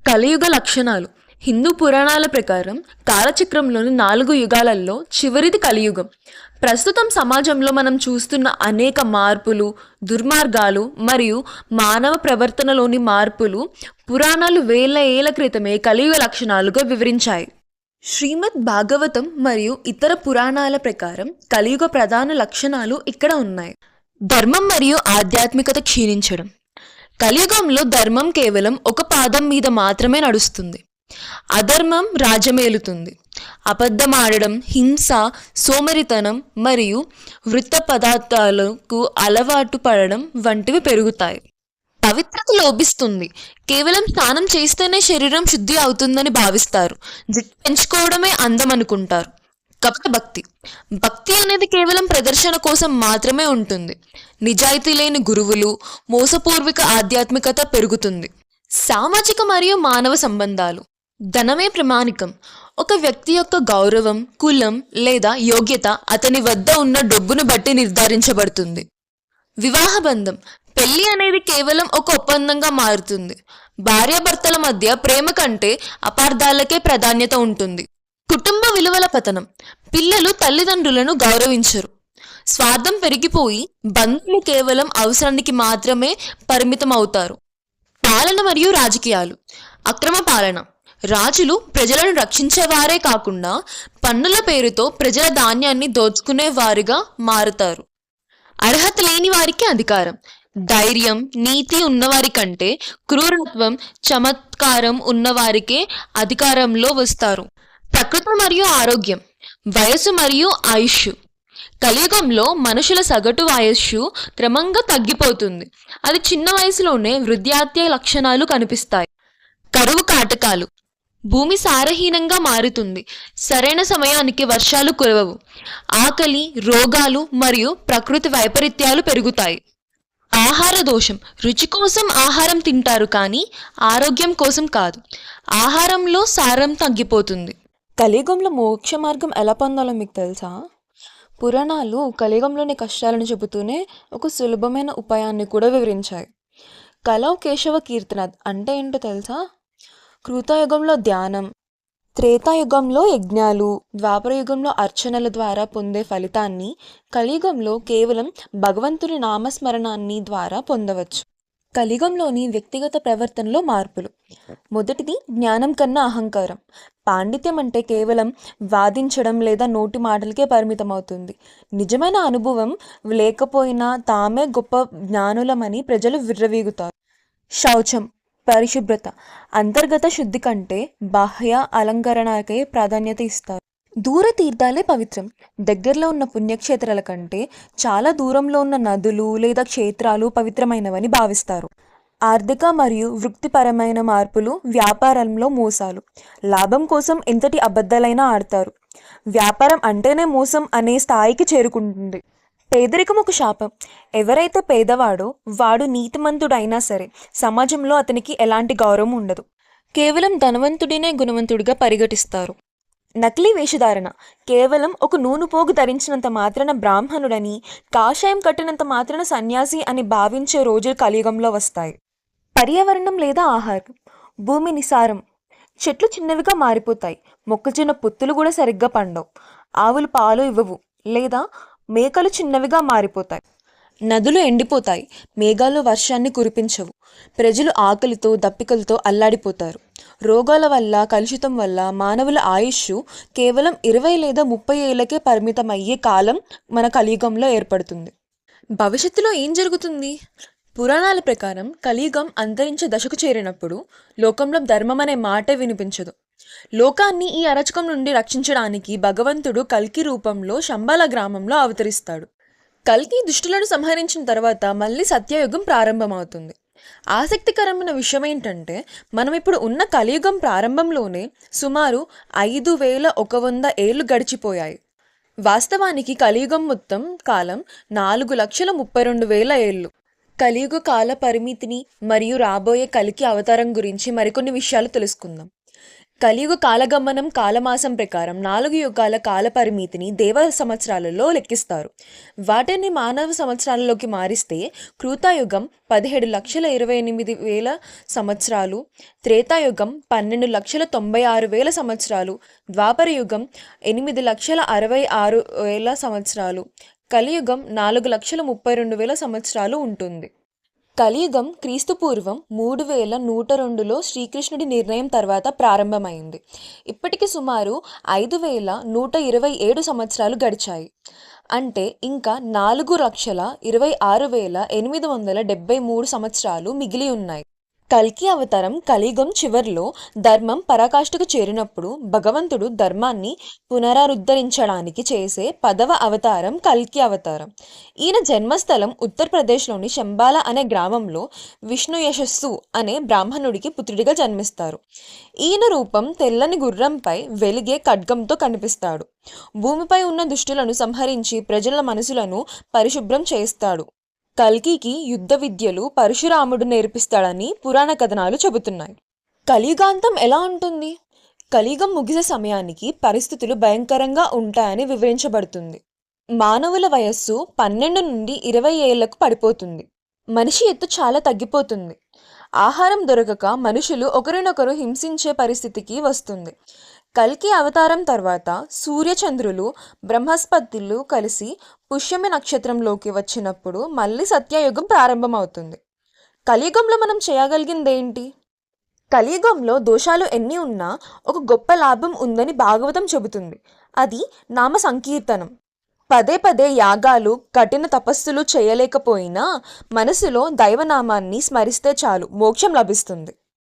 కలియుగ లక్షణాలు. హిందూ పురాణాల ప్రకారం కాలచక్రంలోని 4 యుగాలలో చివరిది కలియుగం. ప్రస్తుతం సమాజంలో మనం చూస్తున్న అనేక మార్పులు, దుర్మార్గాలు మరియు మానవ ప్రవర్తనలోని మార్పులు పురాణాలు వేల ఏళ్ల క్రితమే కలియుగ లక్షణాలుగా వివరించాయి. శ్రీమద్ భాగవతం మరియు ఇతర పురాణాల ప్రకారం కలియుగ ప్రధాన లక్షణాలు ఇక్కడ ఉన్నాయి. ధర్మం మరియు ఆధ్యాత్మికత క్షీణించడం. కలియుగంలో ధర్మం కేవలం ఒక పాదం మీద మాత్రమే నడుస్తుంది. అధర్మం రాజ్యమేలుతుంది. అబద్ధమాడడం, హింస, సోమరితనం మరియు వృత్త పదార్థాలకు అలవాటు పడడం వంటివి పెరుగుతాయి. పవిత్రత లోపిస్తుంది. కేవలం స్నానం చేస్తేనే శరీరం శుద్ధి అవుతుందని భావిస్తారు. జుట్టు పెంచుకోవడమే అందం అనుకుంటారు. కపట భక్తి. భక్తి అనేది కేవలం ప్రదర్శన కోసం మాత్రమే ఉంటుంది. నిజాయితీ లేని గురువులు, మోసపూర్వక ఆధ్యాత్మికత పెరుగుతుంది. సామాజిక మరియు మానవ సంబంధాలు. ధనమే ప్రమాణికం. ఒక వ్యక్తి యొక్క గౌరవం, కులం లేదా యోగ్యత అతని వద్ద ఉన్న డబ్బును బట్టి నిర్ధారించబడుతుంది. వివాహ బంధం. పెళ్లి అనేది కేవలం ఒక ఒప్పందంగా మారుతుంది. భార్యాభర్తల మధ్య ప్రేమ కంటే అపార్థాలకే ప్రాధాన్యత ఉంటుంది. కుటుంబ విలువల పతనం. పిల్లలు తల్లిదండ్రులను గౌరవించరు. స్వార్థం పెరిగిపోయి బంధువులు కేవలం అవసరానికి మాత్రమే పరిమితం అవుతారు. పాలన మరియు రాజకీయాలు. అక్రమ పాలన. రాజులు ప్రజలను రక్షించేవారే కాకుండా పన్నుల పేరుతో ప్రజల ధాన్యాన్ని దోచుకునే వారిగా మారుతారు. అర్హత లేని వారికి అధికారం. ధైర్యం, నీతి ఉన్నవారి కంటే క్రూరత్వం, చమత్కారం ఉన్నవారికే అధికారంలో వస్తారు. ప్రకృతి మరియు ఆరోగ్యం. వయస్సు మరియు ఆయుష్. కలియుగంలో మనుషుల సగటు వయస్సు క్రమంగా తగ్గిపోతుంది. అది చిన్న వయసులోనే వృద్ధాప్య లక్షణాలు కనిపిస్తాయి. కరువు కాటకాలు. భూమి సారహీనంగా మారుతుంది. సరైన సమయానికి వర్షాలు కురవవు. ఆకలి, రోగాలు మరియు ప్రకృతి వైపరీత్యాలు పెరుగుతాయి. ఆహార దోషం. రుచి కోసం ఆహారం తింటారు కానీ ఆరోగ్యం కోసం కాదు. ఆహారంలో సారం తగ్గిపోతుంది. కలియుగంలో మోక్ష మార్గం ఎలా పొందాలో మీకు తెలుసా? పురాణాలు కలియుగంలోని కష్టాలను చెబుతూనే ఒక సులభమైన ఉపాయాన్ని కూడా వివరించాయి. కలౌ కేశవ కీర్తన అంటే ఏంటో తెలుసా? కృతయుగంలో ధ్యానం, త్రేతాయుగంలో యజ్ఞాలు, ద్వాపర యుగంలో అర్చనల ద్వారా పొందే ఫలితాన్ని కలియుగంలో కేవలం భగవంతుని నామస్మరణాన్ని ద్వారా పొందవచ్చు. కలియుగంలోని వ్యక్తిగత ప్రవర్తనలో మార్పులు. మొదటిది జ్ఞానం కన్నా అహంకారం. పాండిత్యం అంటే కేవలం వాదించడం లేదా నోటి మాటలకే పరిమితం అవుతుంది. నిజమైన అనుభవం లేకపోయినా తామే గొప్ప జ్ఞానులమని ప్రజలు విర్రవీగుతారు. శౌచం, పరిశుభ్రత. అంతర్గత శుద్ధి కంటే బాహ్య అలంకరణకే ప్రాధాన్యత ఇస్తారు. దూర తీర్థాలే పవిత్రం. దగ్గరలో ఉన్న పుణ్యక్షేత్రాల కంటే చాలా దూరంలో ఉన్న నదులు లేదా క్షేత్రాలు పవిత్రమైనవని భావిస్తారు. ఆర్థిక మరియు వృత్తిపరమైన మార్పులు. వ్యాపారంలో మోసాలు. లాభం కోసం ఎంతటి అబద్ధాలైనా ఆడతారు. వ్యాపారం అంటేనే మోసం అనే స్థాయికి చేరుకుంటుంది. పేదరికం ఒక శాపం. ఎవరైతే పేదవాడో వాడు నీతిమంతుడైనా సరే సమాజంలో అతనికి ఎలాంటి గౌరవం ఉండదు. కేవలం ధనవంతుడినే గుణవంతుడిగా పరిగణిస్తారు. నకిలీ వేషధారణ. కేవలం ఒక నూనె పోగు ధరించినంత మాత్రాన బ్రాహ్మణుడని, కాషాయం కట్టినంత మాత్రాన సన్యాసి అని భావించే రోజులు కలియుగంలో వస్తాయి. పర్యావరణం లేదా ఆహారం. భూమి నిసారం. చెట్లు చిన్నవిగా మారిపోతాయి. మొక్కజొన్న పొత్తులు కూడా సరిగ్గా పండవు. ఆవులు పాలు ఇవ్వవు లేదా మేకలు చిన్నవిగా మారిపోతాయి. నదులు ఎండిపోతాయి. మేఘాలు వర్షాన్ని కురిపించవు. ప్రజలు ఆకలితో దప్పికలతో అల్లాడిపోతారు. రోగాల వల్ల, కలుషితం వల్ల మానవుల ఆయుష్ కేవలం 20 లేదా 30 ఏళ్లకే పరిమితమయ్యే కాలం మన కలియుగంలో ఏర్పడుతుంది. భవిష్యత్తులో ఏం జరుగుతుంది? పురాణాల ప్రకారం కలియుగం అంతరించే దశకు చేరినప్పుడు లోకంలో ధర్మం అనే మాటే వినిపించదు. లోకాన్ని ఈ అరచకం నుండి రక్షించడానికి భగవంతుడు కల్కి రూపంలో శంబాల గ్రామంలో అవతరిస్తాడు. కల్కి దుష్టులను సంహరించిన తర్వాత మళ్ళీ సత్యయుగం ప్రారంభమవుతుంది. ఆసక్తికరమైన విషయం ఏంటంటే మనం ఇప్పుడు ఉన్న కలియుగం ప్రారంభంలోనే సుమారు 5100 ఏళ్ళు గడిచిపోయాయి. వాస్తవానికి కలియుగం మొత్తం కాలం 4,32,000 ఏళ్ళు. కలియుగ కాల పరిమితిని మరియు రాబోయే కల్కి అవతారం గురించి మరికొన్ని విషయాలు తెలుసుకుందాం. కలియుగ కాలగమనం కాలమాసం ప్రకారం 4 యుగాల కాల పరిమితిని దేవ సంవత్సరాలలో లెక్కిస్తారు. వాటిని మానవ సంవత్సరాలలోకి మారిస్తే కృతాయుగం 17,28,000 సంవత్సరాలు, త్రేతాయుగం 12,96,000 సంవత్సరాలు, ద్వాపరయుగం 8,66,000 సంవత్సరాలు, కలియుగం 4,32,000 సంవత్సరాలు ఉంటుంది. కలియుగం క్రీస్తుపూర్వం 3102లో శ్రీకృష్ణుడి నిర్ణయం తర్వాత ప్రారంభమైంది. ఇప్పటికి సుమారు 5,127 సంవత్సరాలు గడిచాయి. అంటే ఇంకా 4,26,873 సంవత్సరాలు మిగిలి ఉన్నాయి. కల్కి అవతారం కలియుగం చివర్లో ధర్మం పరాకాష్ఠకు చేరినప్పుడు భగవంతుడు ధర్మాన్ని పునరుద్ధరించడానికి చేసే 10వ అవతారం కల్కి అవతారం. ఈయన జన్మస్థలం ఉత్తరప్రదేశ్లోని శంబాల అనే గ్రామంలో విష్ణు యశస్సు అనే బ్రాహ్మణుడికి పుత్రుడిగా జన్మిస్తారు. ఈయన రూపం తెల్లని గుర్రంపై వెలిగే ఖడ్గంతో కనిపిస్తాడు. భూమిపై ఉన్న దుష్టులను సంహరించి ప్రజల మనసులను పరిశుభ్రం చేస్తాడు. కల్కికి యుద్ధ విద్యలు పరశురాముడు నేర్పిస్తాడని పురాణ కథనాలు చెబుతున్నాయి. కలియుగాంతం ఎలా ఉంటుంది? కలియుగం ముగిసే సమయానికి పరిస్థితులు భయంకరంగా ఉంటాయని వివరించబడుతుంది. మానవుల వయస్సు 12 నుండి 20 ఏళ్లకు పడిపోతుంది. మనిషి ఎత్తు చాలా తగ్గిపోతుంది. ఆహారం దొరకక మనుషులు ఒకరినొకరు హింసించే పరిస్థితికి వస్తుంది. కల్కి అవతారం తర్వాత సూర్యచంద్రులు బ్రహ్మస్పతులు కలిసి పుష్యమి నక్షత్రంలోకి వచ్చినప్పుడు మళ్ళీ సత్యయుగం ప్రారంభమవుతుంది. కలియుగంలో మనం చేయగలిగిందేంటి? కలియుగంలో దోషాలు ఎన్ని ఉన్నా ఒక గొప్ప లాభం ఉందని భాగవతం చెబుతుంది. అది నామ సంకీర్తనం. పదే పదే యాగాలు కఠిన తపస్సులు చేయలేకపోయినా మనసులో దైవనామాన్ని స్మరిస్తే చాలు మోక్షం లభిస్తుంది.